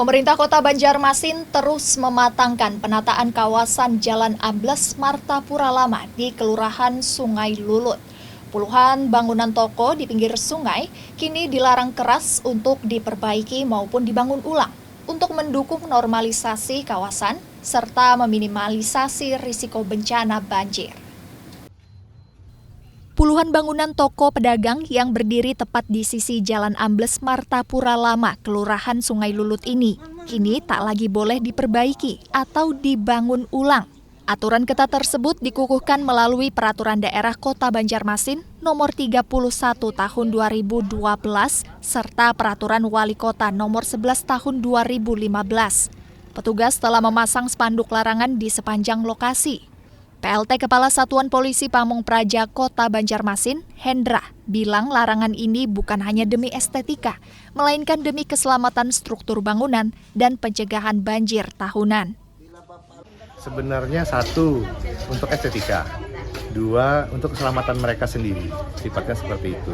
Pemerintah Kota Banjarmasin terus mematangkan penataan kawasan Jalan Ambles Martapura Lama di Kelurahan Sungai Lulut. Puluhan bangunan toko di pinggir sungai kini dilarang keras untuk diperbaiki maupun dibangun ulang untuk mendukung normalisasi kawasan serta meminimalisasi risiko bencana banjir. Puluhan bangunan toko pedagang yang berdiri tepat di sisi Jalan Ambles Martapura Lama, Kelurahan Sungai Lulut ini, kini tak lagi boleh diperbaiki atau dibangun ulang. Aturan ketat tersebut dikukuhkan melalui Peraturan Daerah Kota Banjarmasin Nomor 31 Tahun 2012 serta Peraturan Wali Kota Nomor 11 Tahun 2015. Petugas telah memasang spanduk larangan di sepanjang lokasi. PLT Kepala Satuan Polisi Pamung Praja Kota Banjarmasin, Hendra, bilang larangan ini bukan hanya demi estetika, melainkan demi keselamatan struktur bangunan dan pencegahan banjir tahunan. Sebenarnya satu, untuk estetika. Dua, untuk keselamatan mereka sendiri. Sifatnya seperti itu.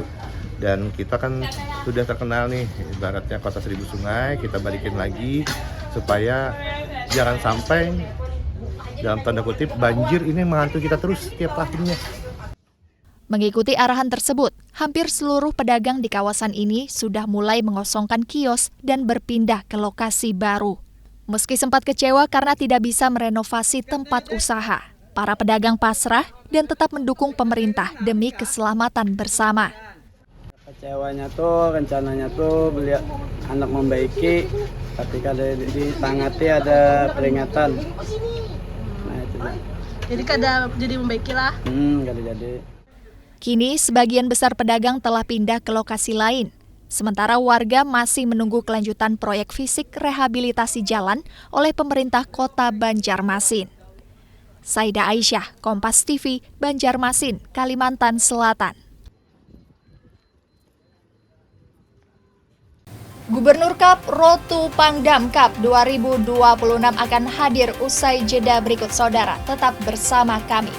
Dan kita kan sudah terkenal nih, ibaratnya Kota Seribu Sungai, kita balikin lagi supaya jangan sampai dalam tanda kutip banjir ini menghantui kita terus setiap tahunnya. Mengikuti arahan tersebut, hampir seluruh pedagang di kawasan ini sudah mulai mengosongkan kios dan berpindah ke lokasi baru. Meski sempat kecewa karena tidak bisa merenovasi tempat usaha, para pedagang pasrah dan tetap mendukung pemerintah demi keselamatan bersama. Kecewanya tuh, rencananya tuh beli anak membaiki, ketika ditangati ada peringatan. Jadi kada jadi membaiki lah. Kada jadi. Kini sebagian besar pedagang telah pindah ke lokasi lain. Sementara warga masih menunggu kelanjutan proyek fisik rehabilitasi jalan oleh pemerintah Kota Banjarmasin. Saida Aisyah, Kompas TV, Banjarmasin, Kalimantan Selatan. Gubernur Cup Road to Pangdam Cup 2026 akan hadir usai jeda berikut saudara. Tetap bersama kami.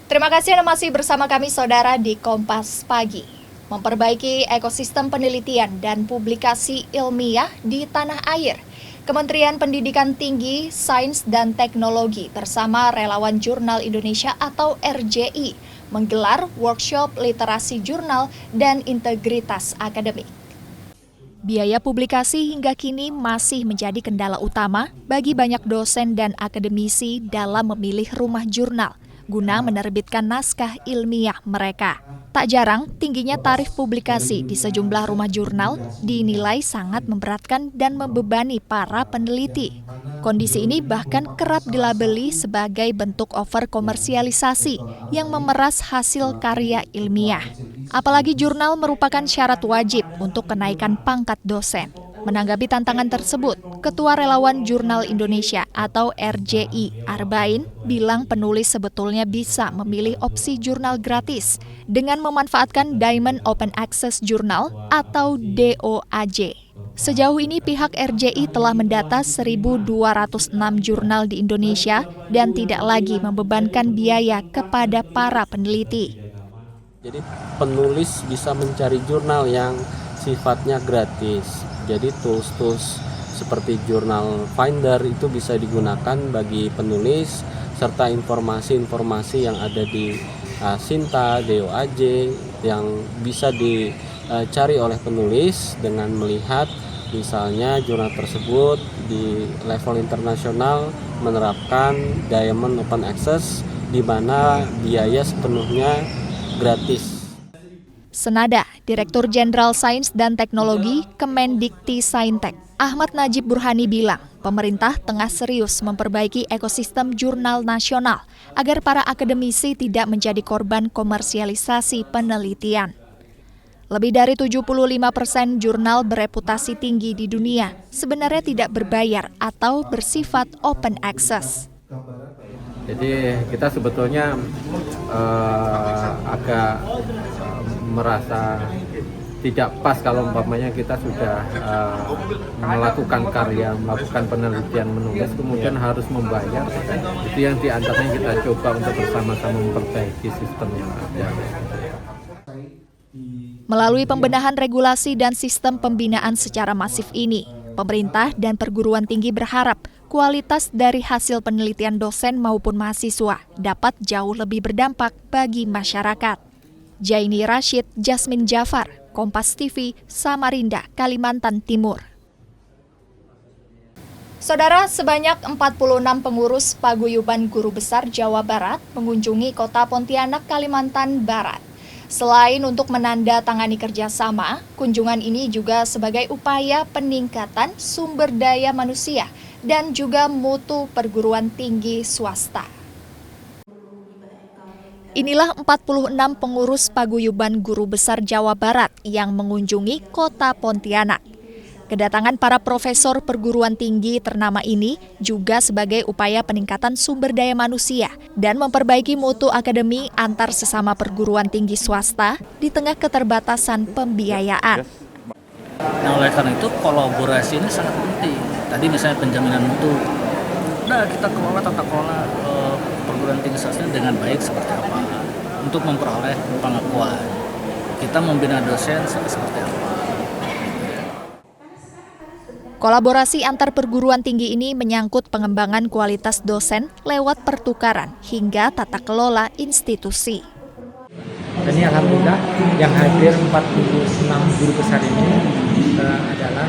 Terima kasih Anda masih bersama kami saudara di Kompas Pagi. Memperbaiki ekosistem penelitian dan publikasi ilmiah di tanah air. Kementerian Pendidikan Tinggi, Sains dan Teknologi bersama Relawan Jurnal Indonesia atau RJI menggelar workshop literasi jurnal dan integritas akademik. Biaya publikasi hingga kini masih menjadi kendala utama bagi banyak dosen dan akademisi dalam memilih rumah jurnal guna menerbitkan naskah ilmiah mereka. Tak jarang, tingginya tarif publikasi di sejumlah rumah jurnal dinilai sangat memberatkan dan membebani para peneliti. Kondisi ini bahkan kerap dilabeli sebagai bentuk overkomersialisasi yang memeras hasil karya ilmiah. Apalagi jurnal merupakan syarat wajib untuk kenaikan pangkat dosen. Menanggapi tantangan tersebut, Ketua Relawan Jurnal Indonesia atau RJI, Arbain, bilang penulis sebetulnya bisa memilih opsi jurnal gratis dengan memanfaatkan Diamond Open Access Journal atau DOAJ. Sejauh ini pihak RJI telah mendata 1.206 jurnal di Indonesia dan tidak lagi membebankan biaya kepada para peneliti. Jadi penulis bisa mencari jurnal yang sifatnya gratis. Jadi tools-tools seperti Journal Finder itu bisa digunakan bagi penulis serta informasi-informasi yang ada di Sinta, DOAJ yang bisa dicari oleh penulis dengan melihat misalnya jurnal tersebut di level internasional menerapkan Diamond Open Access di mana biaya sepenuhnya gratis. Senada, Direktur Jenderal Sains dan Teknologi Kemendikti Saintek, Ahmad Najib Burhani bilang, pemerintah tengah serius memperbaiki ekosistem jurnal nasional agar para akademisi tidak menjadi korban komersialisasi penelitian. Lebih dari 75% jurnal bereputasi tinggi di dunia sebenarnya tidak berbayar atau bersifat open access. Jadi kita sebetulnya agak merasa tidak pas kalau umpamanya kita sudah melakukan karya, melakukan penelitian, menulis, kemudian harus membayar. Itu yang diantaranya kita coba untuk bersama-sama memperbaiki sistem yang ada. Melalui pembenahan regulasi dan sistem pembinaan secara masif ini, pemerintah dan perguruan tinggi berharap kualitas dari hasil penelitian dosen maupun mahasiswa dapat jauh lebih berdampak bagi masyarakat. Jaini Rashid, Jasmine Jafar, Kompas TV, Samarinda, Kalimantan Timur. Saudara, sebanyak 46 pengurus Paguyuban Guru Besar Jawa Barat mengunjungi kota Pontianak, Kalimantan Barat. Selain untuk menandatangani kerjasama, kunjungan ini juga sebagai upaya peningkatan sumber daya manusia dan juga mutu perguruan tinggi swasta. Inilah 46 pengurus Paguyuban Guru Besar Jawa Barat yang mengunjungi kota Pontianak. Kedatangan para profesor perguruan tinggi ternama ini juga sebagai upaya peningkatan sumber daya manusia dan memperbaiki mutu akademi antar sesama perguruan tinggi swasta di tengah keterbatasan pembiayaan. Nah, oleh karena itu kolaborasi ini sangat penting. Tadi misalnya penjaminan mutu, nah kita kelola tata kelola perguruan tinggi swasta dengan baik seperti apa untuk memperoleh pengakuan. Kita membina dosen seperti apa. Kolaborasi antar perguruan tinggi ini menyangkut pengembangan kualitas dosen lewat pertukaran hingga tata kelola institusi. Dan ini alhamdulillah yang hadir 46 guru besar ini adalah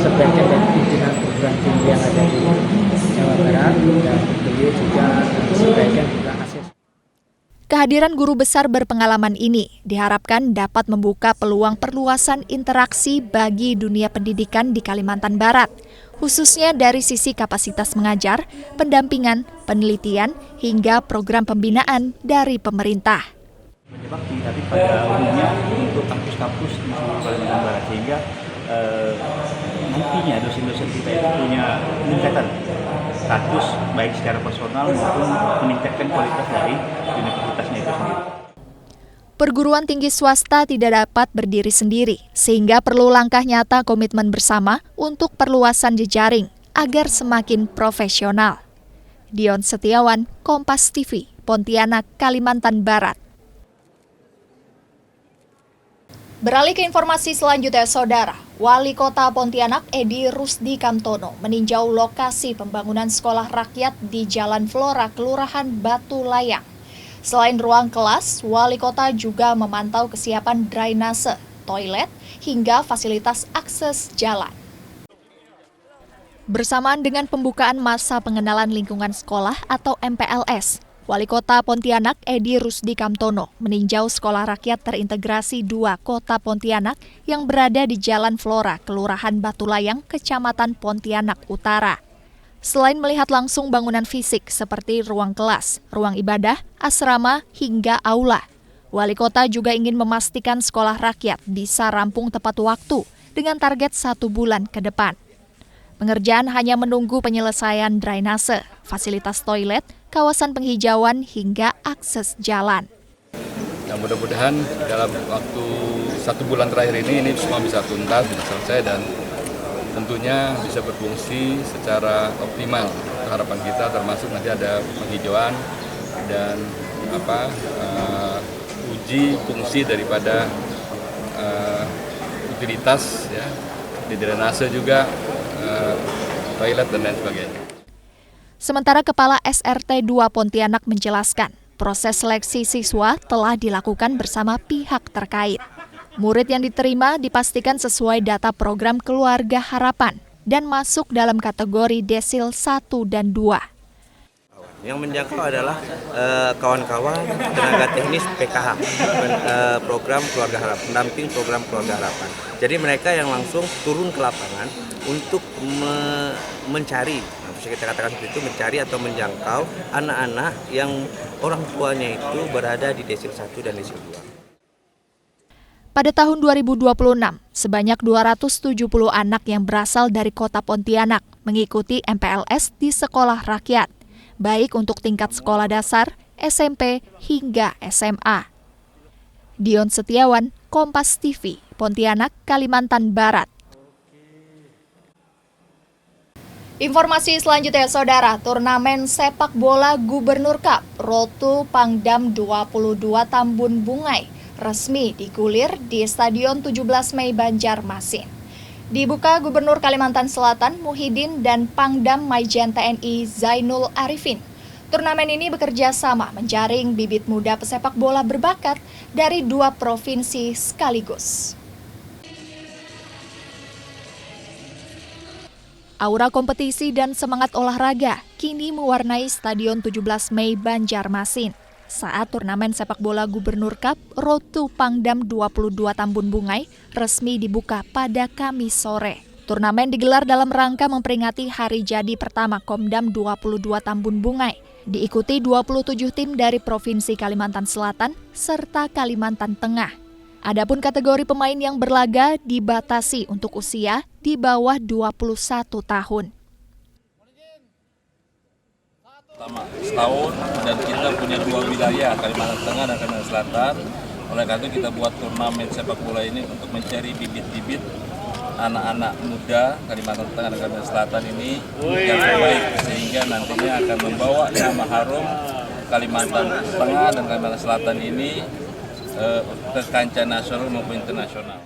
sebagian dari pimpinan perguruan tinggi yang ada di Jawa Barat, dan beliau juga sebagian juga hasil. Kehadiran guru besar berpengalaman ini diharapkan dapat membuka peluang perluasan interaksi bagi dunia pendidikan di Kalimantan Barat, khususnya dari sisi kapasitas mengajar, pendampingan, penelitian, hingga program pembinaan dari pemerintah. Berbakti, tapi pada umumnya untuk kampus-kampus di seluruh Kalimantan Barat, sehingga nantinya dosen-dosen kita itu punya peningkatan status baik secara personal maupun meningkatkan kualitas dari universitasnya itu sendiri. Perguruan tinggi swasta tidak dapat berdiri sendiri, sehingga perlu langkah nyata komitmen bersama untuk perluasan jejaring agar semakin profesional. Dion Setiawan, Kompas TV, Pontianak, Kalimantan Barat. Beralih ke informasi selanjutnya, Saudara. Wali Kota Pontianak Edi Rusdi Kamtono meninjau lokasi pembangunan sekolah rakyat di Jalan Flora, Kelurahan Batu Layang. Selain ruang kelas, Wali Kota juga memantau kesiapan drainase, toilet, hingga fasilitas akses jalan. Bersamaan dengan pembukaan masa pengenalan lingkungan sekolah atau MPLS, Wali Kota Pontianak Edi Rusdi Kamtono meninjau sekolah rakyat terintegrasi 2 Kota Pontianak yang berada di Jalan Flora, Kelurahan Batu Layang, Kecamatan Pontianak Utara. Selain melihat langsung bangunan fisik seperti ruang kelas, ruang ibadah, asrama, hingga aula, Wali Kota juga ingin memastikan sekolah rakyat bisa rampung tepat waktu dengan target 1 bulan ke depan. Pengerjaan hanya menunggu penyelesaian drainase, fasilitas toilet, kawasan penghijauan, hingga akses jalan. Nah, mudah-mudahan dalam waktu 1 bulan terakhir ini semua bisa tuntas, bisa selesai, dan tentunya bisa berfungsi secara optimal. Harapan kita termasuk nanti ada penghijauan dan uji fungsi daripada utilitas, ya, di drainase juga, toilet dan lain sebagainya. Sementara Kepala SRT 2 Pontianak menjelaskan, proses seleksi siswa telah dilakukan bersama pihak terkait. Murid yang diterima dipastikan sesuai data program Keluarga Harapan dan masuk dalam kategori desil 1 dan 2. Yang menjangkau adalah kawan-kawan tenaga teknis PKH, program Keluarga Harapan, pendamping program Keluarga Harapan. Jadi mereka yang langsung turun ke lapangan untuk mencari, bisa kita katakan seperti itu, mencari atau menjangkau anak-anak yang orang tuanya itu berada di desil 1 dan desil 2. Pada tahun 2026, sebanyak 270 anak yang berasal dari Kota Pontianak mengikuti MPLS di sekolah rakyat. baik untuk tingkat sekolah dasar, SMP, hingga SMA. Dion Setiawan, Kompas TV, Pontianak, Kalimantan Barat. Informasi selanjutnya, Saudara, turnamen sepak bola Gubernur Cup Road to Pangdam 22 Tambun Bungai resmi digulir di Stadion 17 Mei Banjarmasin. Dibuka Gubernur Kalimantan Selatan Muhyiddin dan Pangdam Maijen TNI Zainul Arifin. Turnamen ini bekerja sama menjaring bibit muda pesepak bola berbakat dari 2 provinsi sekaligus. Aura kompetisi dan semangat olahraga kini mewarnai Stadion 17 Mei Banjarmasin saat turnamen sepak bola Gubernur Cup Road to Pangdam 22 Tambun Bungai resmi dibuka pada Kamis sore. Turnamen digelar dalam rangka memperingati hari jadi pertama Komdam 22 Tambun Bungai, diikuti 27 tim dari Provinsi Kalimantan Selatan serta Kalimantan Tengah. Adapun kategori pemain yang berlaga dibatasi untuk usia di bawah 21 tahun. Setahun dan kita punya 2 wilayah, Kalimantan Tengah dan Kalimantan Selatan. Oleh karena itu kita buat turnamen sepak bola ini untuk mencari bibit-bibit anak-anak muda Kalimantan Tengah dan Kalimantan Selatan ini yang terbaik, sehingga nantinya akan membawa nama harum Kalimantan Tengah dan Kalimantan Selatan ini ke kancah nasional maupun internasional.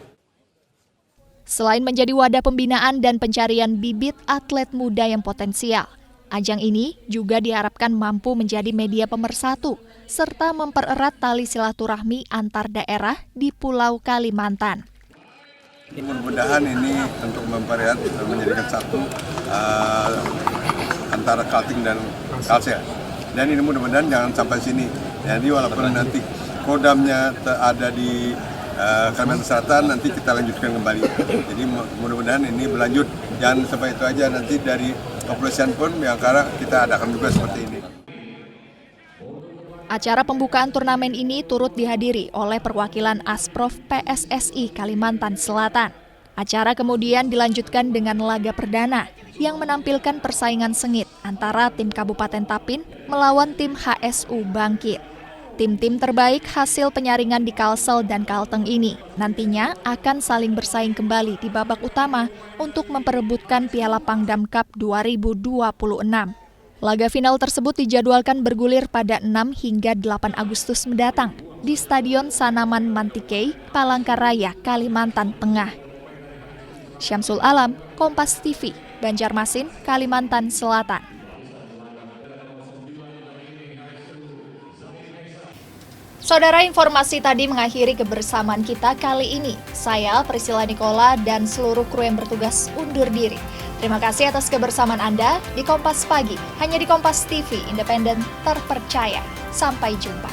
Selain menjadi wadah pembinaan dan pencarian bibit atlet muda yang potensial, ajang ini juga diharapkan mampu menjadi media pemersatu serta mempererat tali silaturahmi antar daerah di Pulau Kalimantan. Mudah-mudahan ini untuk mempererat menjadikan satu antara Kaltim dan Kalsel. Dan ini mudah-mudahan jangan sampai sini. Jadi walaupun nanti kodamnya ada di Kalimantan Selatan, nanti kita lanjutkan kembali. Jadi mudah-mudahan ini berlanjut. Jangan sampai itu aja, nanti dari kepolisian pun yang sekarang kita adakan juga seperti ini. Acara pembukaan turnamen ini turut dihadiri oleh perwakilan Asprof PSSI Kalimantan Selatan. Acara kemudian dilanjutkan dengan laga perdana yang menampilkan persaingan sengit antara tim Kabupaten Tapin melawan tim HSU Bangkit. Tim-tim terbaik hasil penyaringan di Kalsel dan Kalteng ini nantinya akan saling bersaing kembali di babak utama untuk memperebutkan Piala Pangdam Cup 2026. Laga final tersebut dijadwalkan bergulir pada 6 hingga 8 Agustus mendatang di Stadion Sanaman Mantikei, Palangkaraya, Kalimantan Tengah. Syamsul Alam, Kompas TV, Banjarmasin, Kalimantan Selatan. Saudara, informasi tadi mengakhiri kebersamaan kita kali ini. Saya, Priscilla Nicola, dan seluruh kru yang bertugas undur diri. Terima kasih atas kebersamaan Anda di Kompas Pagi, hanya di Kompas TV, independen terpercaya. Sampai jumpa.